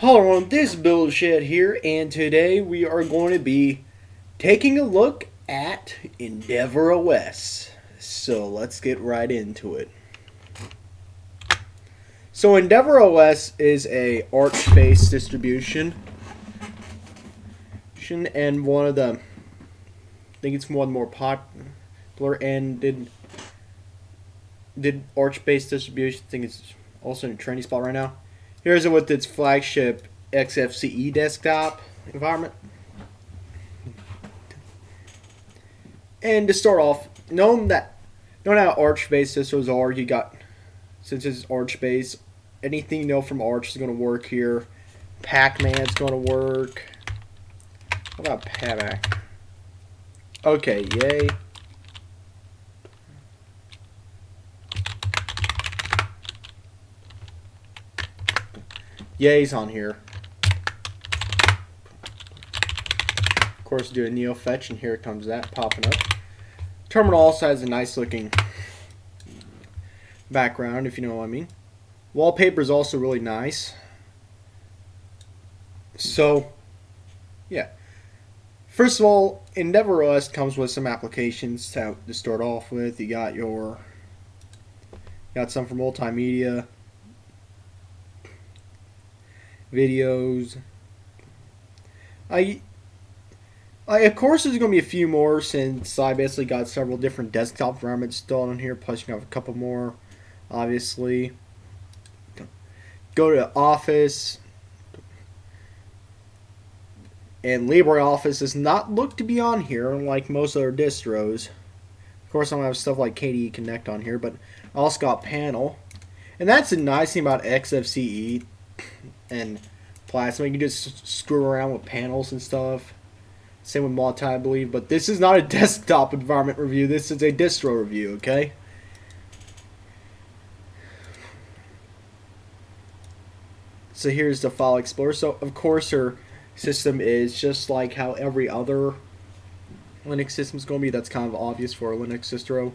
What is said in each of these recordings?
Hello everyone, this is Buildershed here, and today we are going to be taking a look at EndeavourOS. So let's get right into it. So EndeavourOS is a Arch-based distribution, and one of the, I think it's one more popular, and did Arch-based distribution. I think it's also in a trendy spot right now. Here's it with its flagship XFCE desktop environment. And to start off, knowing how Arch-based distros are, you got, since it's Arch-based, anything you know from Arch is going to work here. Pac-Man's going to work. What about Pac? Okay, yay. Yay's on here. Of course, do a neo fetch, and here comes that popping up. Terminal also has a nice looking background, if you know what I mean. Wallpaper is also really nice. So, yeah. First of all, EndeavourOS comes with some applications to start off with. You got some for multimedia, videos. Of course, there's going to be a few more since I basically got several different desktop environments installed on here. Plus, you have a couple more, obviously. Go to Office. And LibreOffice does not look to be on here like most other distros. Of course, I don't have stuff like KDE Connect on here, but I also got Panel. And that's the nice thing about XFCE and Plasma. You can just screw around with panels and stuff. Same with Multi, I believe. But this is not a desktop environment review. This is a distro review, okay? So here's the File Explorer. So, of course, her system is just like how every other Linux system is going to be. That's kind of obvious for a Linux distro.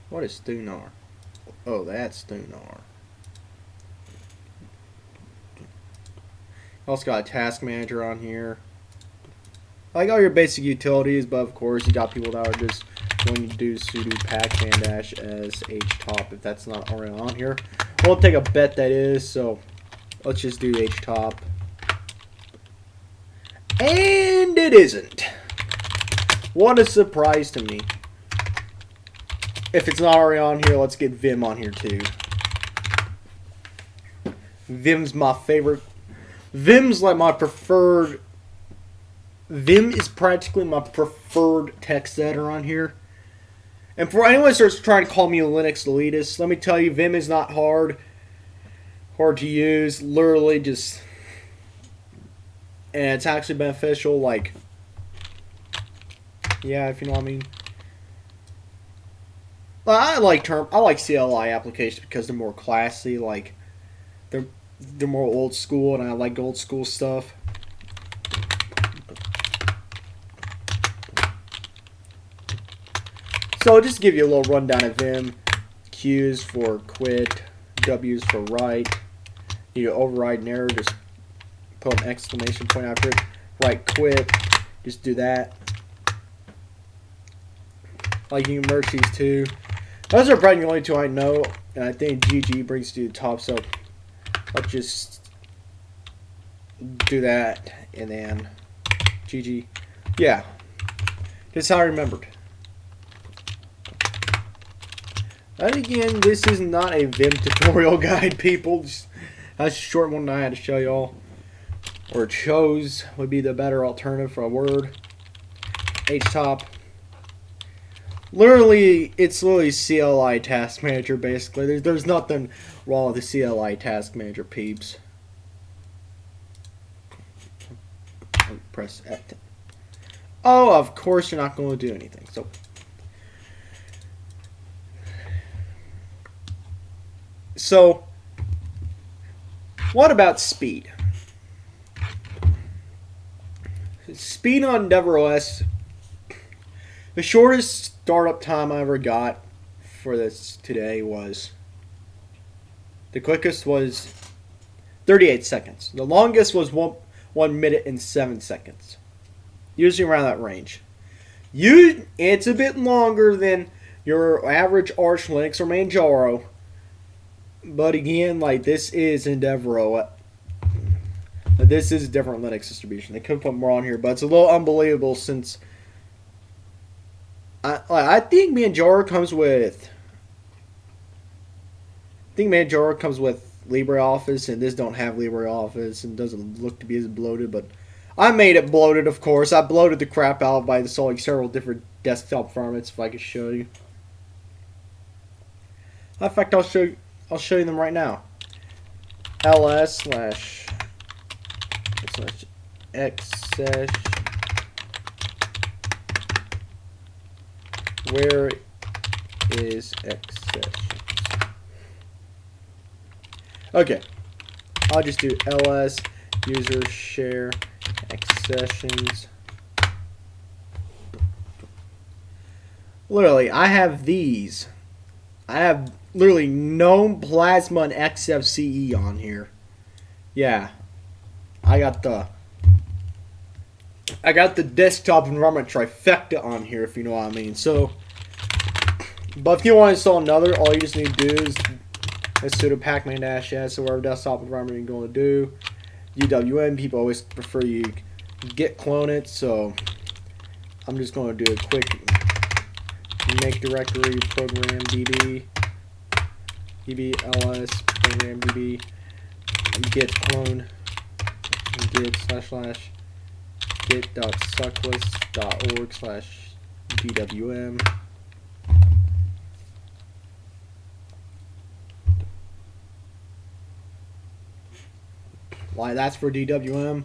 What is Thunar? Oh, that's Thunar. Also got a task manager on here. Like all your basic utilities, but of course you got people that are just going to do sudo pacman-s htop if that's not already on here. We'll take a bet that is, so let's just do htop. And it isn't. What a surprise to me. If it's not already on here, let's get Vim on here too. Vim's my favorite. Vim's like my preferred. Vim is practically my preferred text editor on here. And for anyone who starts trying to call me a Linux elitist, let me tell you, Vim is not hard to use. Literally just, and it's actually beneficial. Like, yeah, if you know what I mean. Well, I like CLI applications because they're more classy. Like, they're more old school, and I like old school stuff. So I'll just give you a little rundown of Vim. Q's for quit, W's for write. You override an error, just put an exclamation point after it. Write quit, just do that. Like, you can merge these two. Those are probably the only two I know, and I think GG brings to the top, so let's just do that, and then GG. Yeah, that's how I remembered. And again, this is not a Vim tutorial guide, people. That's a short one I had to show y'all. Or chose would be the better alternative for a word. htop. Literally, it's literally CLI Task Manager, basically. There's nothing wrong with the CLI Task Manager, peeps. Press F. Oh, of course you're not going to do anything. So, what about speed? Speed on EndeavourOS The shortest startup time I ever got for this today was, the quickest was 38 seconds. The longest was 1 minute and 7 seconds. Usually around that range. It's a bit longer than your average Arch Linux or Manjaro. But again, like, this is EndeavourOS. This is a different Linux distribution. They could put more on here, but it's a little unbelievable since I think Manjaro comes with LibreOffice, and this don't have LibreOffice and doesn't look to be as bloated, but I made it bloated, of course. I bloated the crap out by installing several different desktop formats, if I could show you. In fact, I'll show you them right now. ls/xsesh. Where is xsessions? Okay, I'll just do ls user share xsessions. Literally, I have these. I have literally GNOME, Plasma, and XFCE on here. Yeah, I got the desktop environment trifecta on here, if you know what I mean. So, but if you want to install another, all you just need to do is sudo pacman-s, or whatever desktop environment you're going to do. UWM, people always prefer you git clone it, so I'm just going to do a quick make directory program db ls program db git clone git / git.sucklist.org/dwm. Why that's for DWM.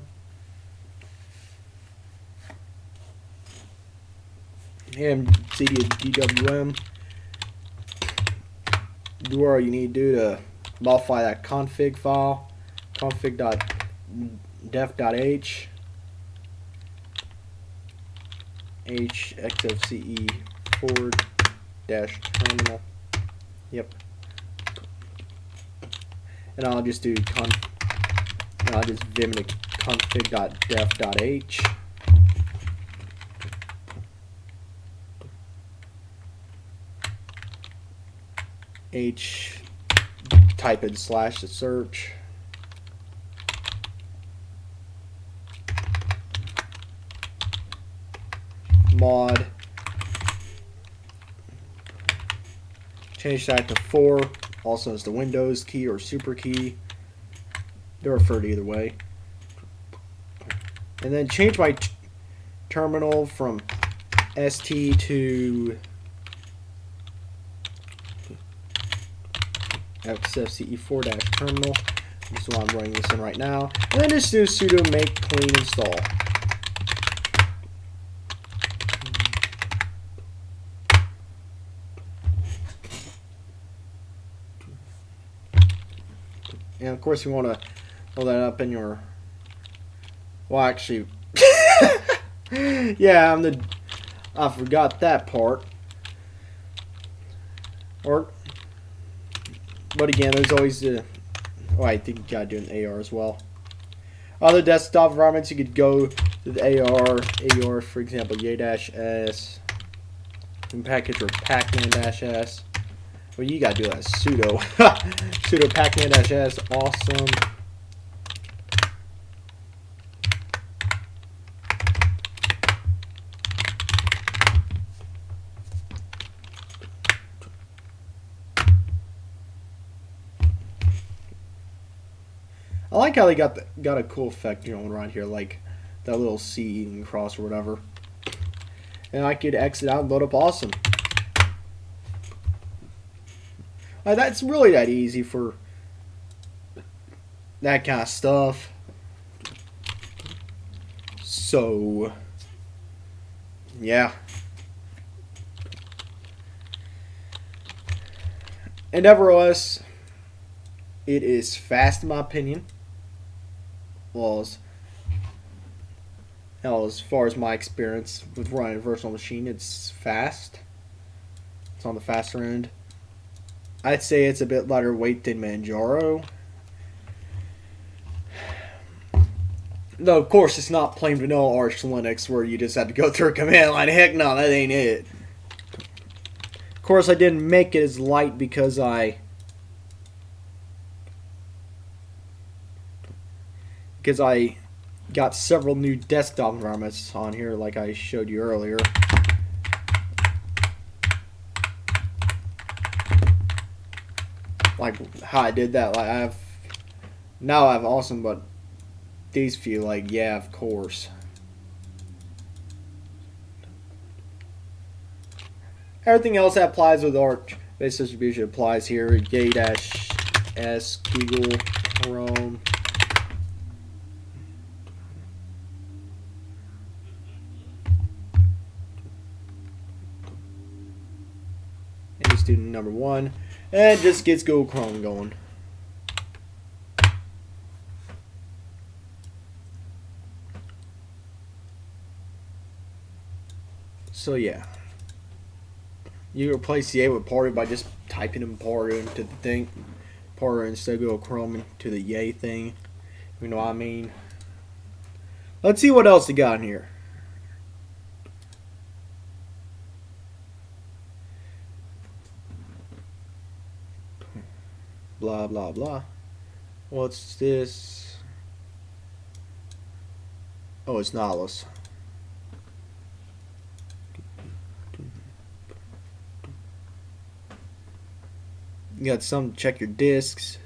And cd DWM. Do what you need to do to modify that config file. config.def.h xfce /terminal. Yep. And I'll just do I'll just vim to config.def.h. Type in / to search. Mod. Change that to 4. Also as the Windows key or super key. They're referred either way. And then change my terminal from st to xfce /terminal. This is why I'm running this in right now. And then just do sudo make clean install. And of course you want to load that up in your, well actually, yeah, I forgot that part. But again, there's always the, oh, I think you gotta do an AR as well. Other desktop environments, you could go to the AR, for example, yay-s, and package or pacman-s. Well, you gotta do that sudo. Sudo pacman-s, awesome. I like how they got a cool effect going right here, like that little C eating cross or whatever. And I could exit out and load up awesome. That's really that easy for that kind of stuff. So, yeah. EndeavourOS, it is fast in my opinion. Well, Now, as far as my experience with running a virtual machine, it's fast. It's on the faster end. I'd say it's a bit lighter weight than Manjaro. Though, of course, it's not plain vanilla Arch Linux where you just have to go through a command line. Heck no, that ain't it. Of course, I didn't make it as light because I got several new desktop environments on here like I showed you earlier. Like how I did that. Like I have awesome, but these few, like, yeah, of course. Everything else that applies with Arch based distribution applies here. Yay-S, Google, Chrome. And student number 1. And it just gets Google Chrome going. So yeah, you replace Yay with Party by just typing in Party into the thing, Party instead of Google Chrome into the Yay thing. You know what I mean? Let's see what else they got in here. Blah blah blah. What's this? Oh, it's Nautilus. You got some check your disks.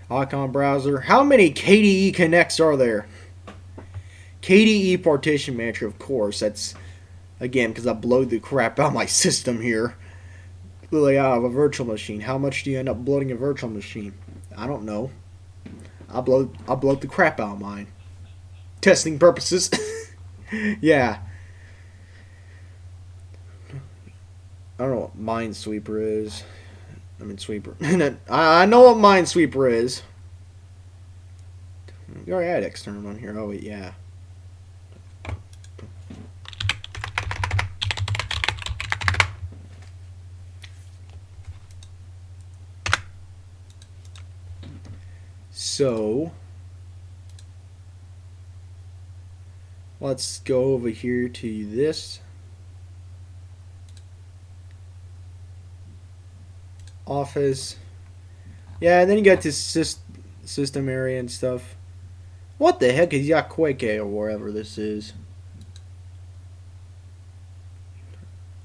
Icon browser. How many KDE connects are there? KDE partition manager, of course. That's, again, because I blow the crap out of my system here. Literally out of a virtual machine. How much do you end up bloating a virtual machine? I don't know. I bloat the crap out of mine. Testing purposes. Yeah. I don't know what Minesweeper is. I mean, Sweeper. I know what Minesweeper is. You already had external on here. Oh, yeah. So, let's go over here to this. Office. Yeah, and then you got this system area and stuff. What the heck is Yakweke or wherever this is?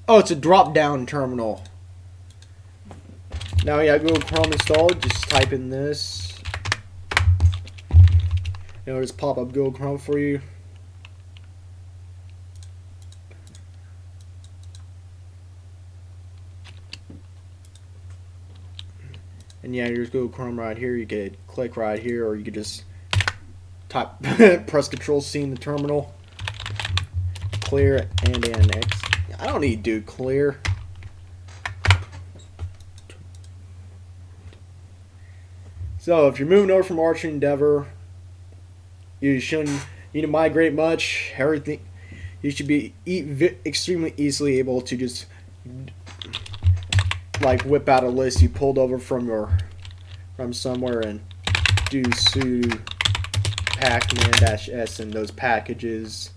Oh, it's a drop-down terminal. Now, yeah, Google Chrome installed. Just type in this. It'll just pop up Google Chrome for you. And yeah, here's Google Chrome right here. You could click right here, or you could just type, press Control-C in the terminal. Clear and annex. I don't need to do clear. So if you're moving over from Arch to Endeavor, you shouldn't need to migrate much. Everything, you should be extremely easily able to just like whip out a list you pulled over from somewhere and do sudo pacman-s in those packages,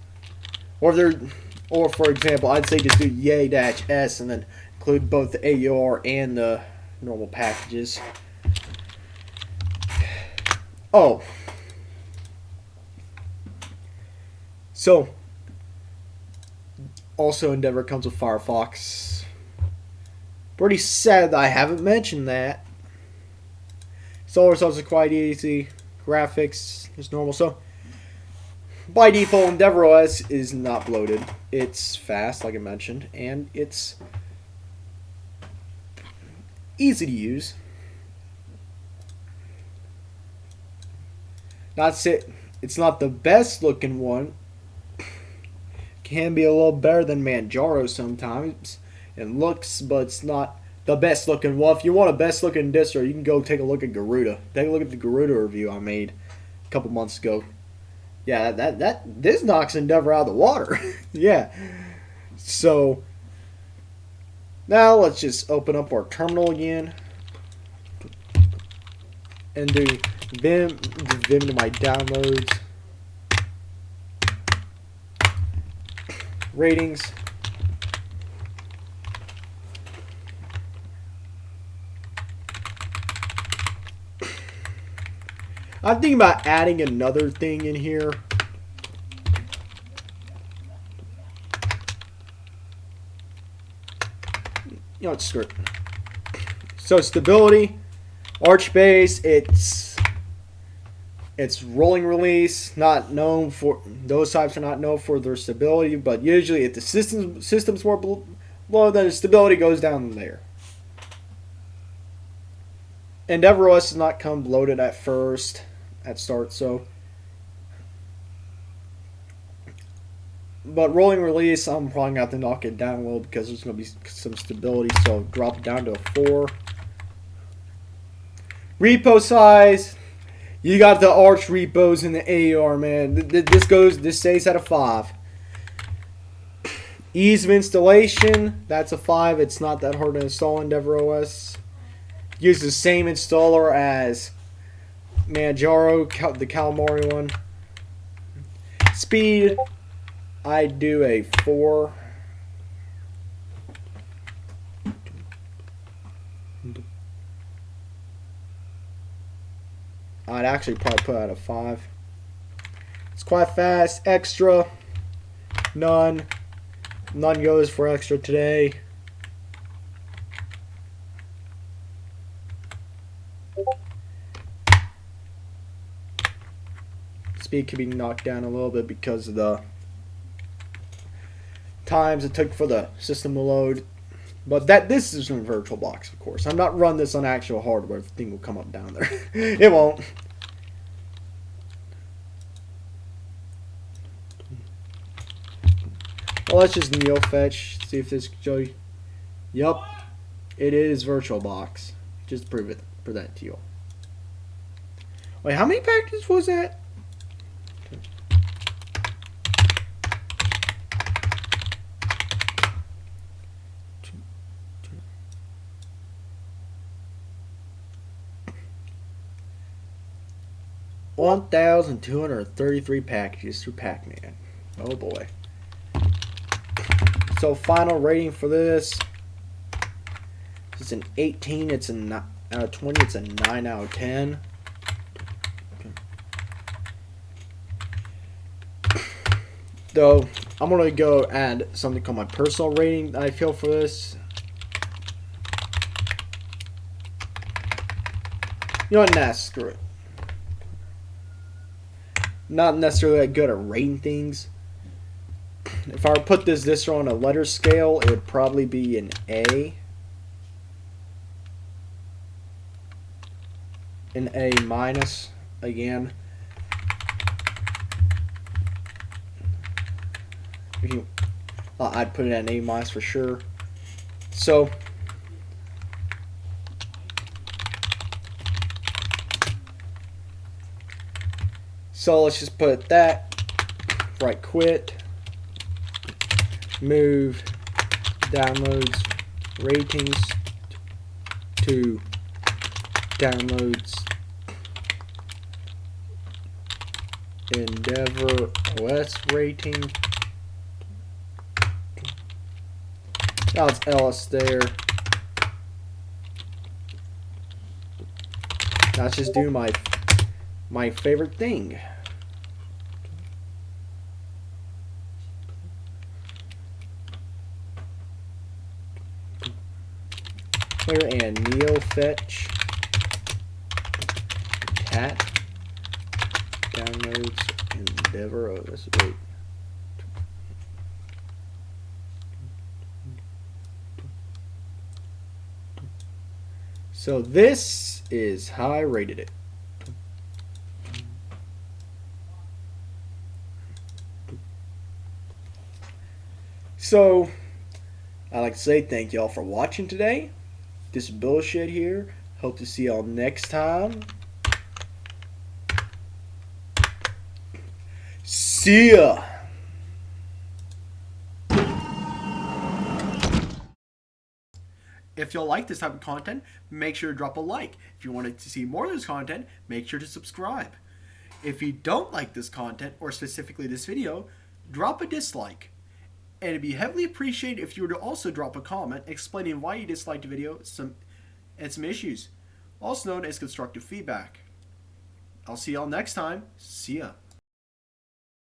or for example, I'd say just do yay-s and then include both the AUR and the normal packages. Oh, so also Endeavor comes with Firefox. Pretty sad that I haven't mentioned that. Installer results are quite easy. Graphics is normal. So, by default, EndeavourOS is not bloated. It's fast, like I mentioned, and it's easy to use. It's not the best looking one. Can be a little better than Manjaro sometimes. It looks, but it's not the best looking. Well, if you want a best looking distro, you can go take a look at Garuda. Take a look at the Garuda review I made a couple months ago. Yeah, this knocks Endeavor out of the water. Yeah. So now let's just open up our terminal again and do vim to my downloads, ratings. I'm thinking about adding another thing in here. You know, it's script. So stability, Archbase, it's rolling release. Not known for, those types are not known for their stability, but usually if the system's more below, then the stability goes down there. EndeavourOS does not come loaded at first, at start, so. But rolling release, I'm probably going to have to knock it down a little because there's going to be some stability, so I'll drop it down to a 4. Repo size, you got the Arch repos in the AR, man. This stays at a 5. Ease of installation, that's a 5. It's not that hard to install EndeavourOS. Use the same installer as Manjaro, the Calamari one. Speed, I do a 4. I'd actually probably put out a 5. It's quite fast. Extra, none. None goes for extra today. Speed can be knocked down a little bit because of the times it took for the system to load. But this is in VirtualBox, of course. I'm not running this on actual hardware. The thing will come up down there. It won't. Well, let's just neo fetch. See if this show you. Yup, it is VirtualBox. Just to prove it. Present to you. Wait, how many packages was that? 1,233 packages through Pac-Man. Oh boy. So final rating for this. It's an 18. It's a out of 20. It's a 9 out of 10. Though I'm gonna go add something called my personal rating that I feel for this. You know what? Nah, screw it. Not necessarily that good at rating things. If I were to put this distro on a letter scale, it would probably be an A. An A minus again. I'd put it at an A minus for sure. So let's just put that. Right, quit. Move downloads ratings to downloads EndeavourOS rating. Now it's LS there. Now let's just do my favorite thing. Clear and neo fetch cat downloads EndeavourOS. Wait. So this is how I rated it. So I'd like to say thank y'all for watching today. This is Buildershed here. Hope to see y'all next time. See ya! If you like this type of content, make sure to drop a like. If you wanted to see more of this content, make sure to subscribe. If you don't like this content, or specifically this video, drop a dislike. And it'd be heavily appreciated if you were to also drop a comment explaining why you disliked the video and some issues, also known as constructive feedback. I'll see y'all next time. See ya.